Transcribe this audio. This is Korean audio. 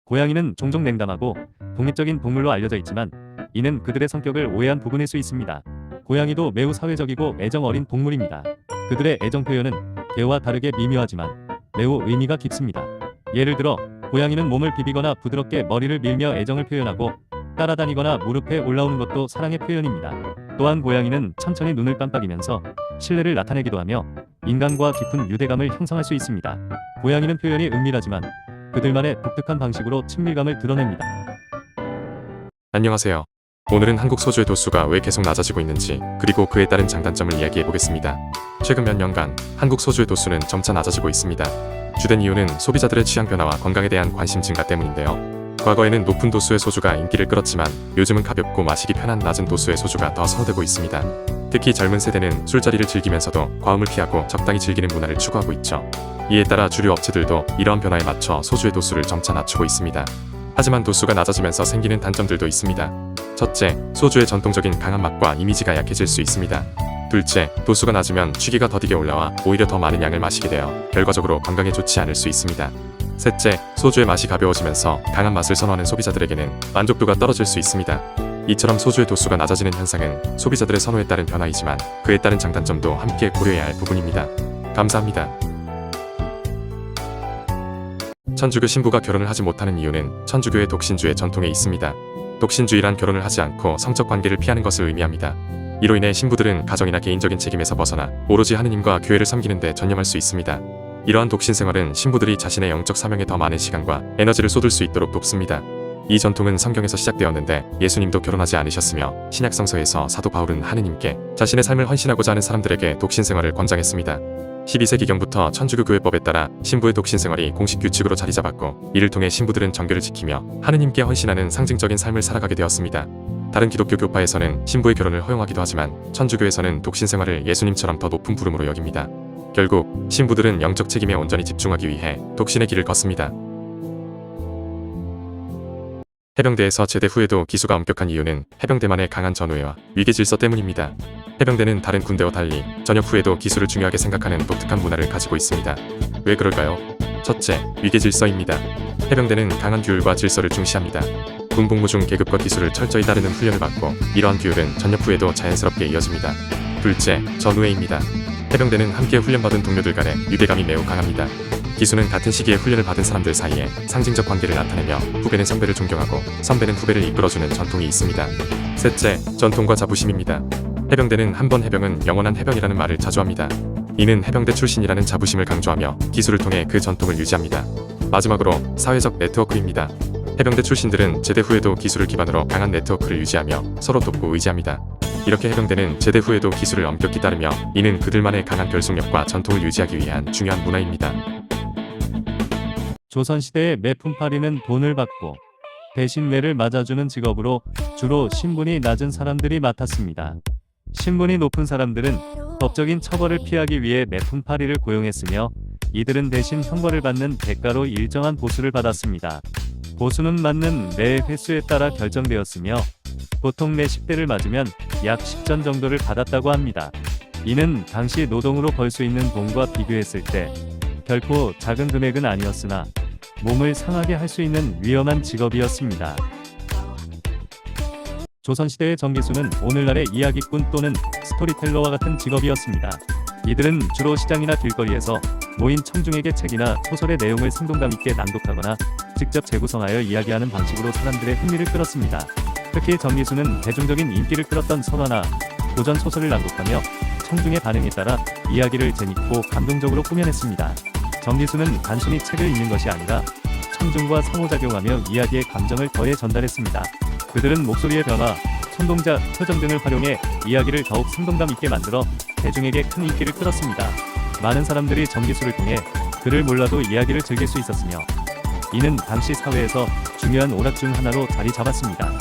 고양이는 종종 냉담하고 독립적인 동물로 알려져 있지만 이는 그들의 성격을 오해한 부분일 수 있습니다. 고양이도 매우 사회적이고 애정 어린 동물입니다. 그들의 애정 표현은 개와 다르게 미묘하지만 매우 의미가 깊습니다. 예를 들어 고양이는 몸을 비비거나 부드럽게 머리를 밀며 애정을 표현하고 따라다니거나 무릎에 올라오는 것도 사랑의 표현입니다. 또한 고양이는 천천히 눈을 깜빡이면서 신뢰를 나타내기도 하며 인간과 깊은 유대감을 형성할 수 있습니다. 고양이는 표현이 은밀하지만 그들만의 독특한 방식으로 친밀감을 드러냅니다. 안녕하세요. 오늘은 한국 소주의 도수가 왜 계속 낮아지고 있는지 그리고 그에 따른 장단점을 이야기해 보겠습니다. 최근 몇 년간 한국 소주의 도수는 점차 낮아지고 있습니다. 주된 이유는 소비자들의 취향 변화와 건강에 대한 관심 증가 때문인데요. 과거에는 높은 도수의 소주가 인기를 끌었지만 요즘은 가볍고 마시기 편한 낮은 도수의 소주가 더 선호되고 있습니다. 특히 젊은 세대는 술자리를 즐기면서도 과음을 피하고 적당히 즐기는 문화를 추구하고 있죠. 이에 따라 주류 업체들도 이러한 변화에 맞춰 소주의 도수를 점차 낮추고 있습니다. 하지만 도수가 낮아지면서 생기는 단점들도 있습니다. 첫째, 소주의 전통적인 강한 맛과 이미지가 약해질 수 있습니다. 둘째, 도수가 낮으면 취기가 더디게 올라와 오히려 더 많은 양을 마시게 되어 결과적으로 건강에 좋지 않을 수 있습니다. 셋째, 소주의 맛이 가벼워지면서 강한 맛을 선호하는 소비자들에게는 만족도가 떨어질 수 있습니다. 이처럼 소주의 도수가 낮아지는 현상은 소비자들의 선호에 따른 변화이지만 그에 따른 장단점도 함께 고려해야 할 부분입니다. 감사합니다. 천주교 신부가 결혼을 하지 못하는 이유는 천주교의 독신주의 전통에 있습니다. 독신주의란 결혼을 하지 않고 성적 관계를 피하는 것을 의미합니다. 이로 인해 신부들은 가정이나 개인적인 책임에서 벗어나 오로지 하느님과 교회를 섬기는 데 전념할 수 있습니다. 이러한 독신 생활은 신부들이 자신의 영적 사명에 더 많은 시간과 에너지를 쏟을 수 있도록 돕습니다. 이 전통은 성경에서 시작되었는데 예수님도 결혼하지 않으셨으며 신약 성서에서 사도 바울은 하느님께 자신의 삶을 헌신하고자 하는 사람들에게 독신 생활을 권장했습니다. 12세기경부터 천주교 교회법에 따라 신부의 독신 생활이 공식 규칙으로 자리 잡았고 이를 통해 신부들은 정결을 지키며 하느님께 헌신하는 상징적인 삶을 살아가게 되었습니다. 다른 기독교 교파에서는 신부의 결혼을 허용하기도 하지만 천주교에서는 독신 생활을 예수님처럼 더 높은 부름으로 여깁니다. 결국 신부들은 영적 책임에 온전히 집중하기 위해 독신의 길을 걷습니다. 해병대에서 제대 후에도 기수가 엄격한 이유는 해병대만의 강한 전우회와 위계 질서 때문입니다. 해병대는 다른 군대와 달리 전역 후에도 기수를 중요하게 생각하는 독특한 문화를 가지고 있습니다. 왜 그럴까요? 첫째, 위계 질서입니다. 해병대는 강한 규율과 질서를 중시합니다. 군 복무 중 계급과 기수를 철저히 따르는 훈련을 받고 이러한 규율은 전역 후에도 자연스럽게 이어집니다. 둘째, 전우회입니다. 해병대는 함께 훈련받은 동료들 간의 유대감이 매우 강합니다. 기수는 같은 시기에 훈련을 받은 사람들 사이에 상징적 관계를 나타내며 후배는 선배를 존경하고 선배는 후배를 이끌어주는 전통이 있습니다. 셋째, 전통과 자부심입니다. 해병대는 한 번 해병은 영원한 해병이라는 말을 자주 합니다. 이는 해병대 출신이라는 자부심을 강조하며 기수를 통해 그 전통을 유지합니다. 마지막으로 사회적 네트워크입니다. 해병대 출신들은 제대 후에도 기수를 기반으로 강한 네트워크를 유지하며 서로 돕고 의지합니다. 이렇게 해병대는 제대 후에도 기수를 엄격히 따르며 이는 그들만의 강한 결속력과 전통을 유지하기 위한 중요한 문화입니다. 조선시대의 매품팔이는 돈을 받고 대신 매를 맞아주는 직업으로 주로 신분이 낮은 사람들이 맡았습니다. 신분이 높은 사람들은 법적인 처벌을 피하기 위해 매품팔이를 고용했으며 이들은 대신 형벌을 받는 대가로 일정한 보수를 받았습니다. 보수는 맞는 매 횟수에 따라 결정되었으며 보통 매 10대를 맞으면 약 10전 정도를 받았다고 합니다. 이는 당시 노동으로 벌 수 있는 돈과 비교했을 때 결코 작은 금액은 아니었으나 몸을 상하게 할 수 있는 위험한 직업이었습니다. 조선시대의 정기수는 오늘날의 이야기꾼 또는 스토리텔러와 같은 직업이었습니다. 이들은 주로 시장이나 길거리에서 모인 청중에게 책이나 소설의 내용을 생동감 있게 낭독하거나 직접 재구성하여 이야기하는 방식으로 사람들의 흥미를 끌었습니다. 특히 정기수는 대중적인 인기를 끌었던 설화나 고전 소설을 낭독하며 청중의 반응에 따라 이야기를 재밌고 감동적으로 꾸며냈습니다. 정기수는 단순히 책을 읽는 것이 아니라 청중과 상호작용하며 이야기의 감정을 더해 전달했습니다. 그들은 목소리의 변화, 손동작, 표정 등을 활용해 이야기를 더욱 생동감 있게 만들어 대중에게 큰 인기를 끌었습니다. 많은 사람들이 정기수를 통해 글을 몰라도 이야기를 즐길 수 있었으며 이는 당시 사회에서 중요한 오락 중 하나로 자리 잡았습니다.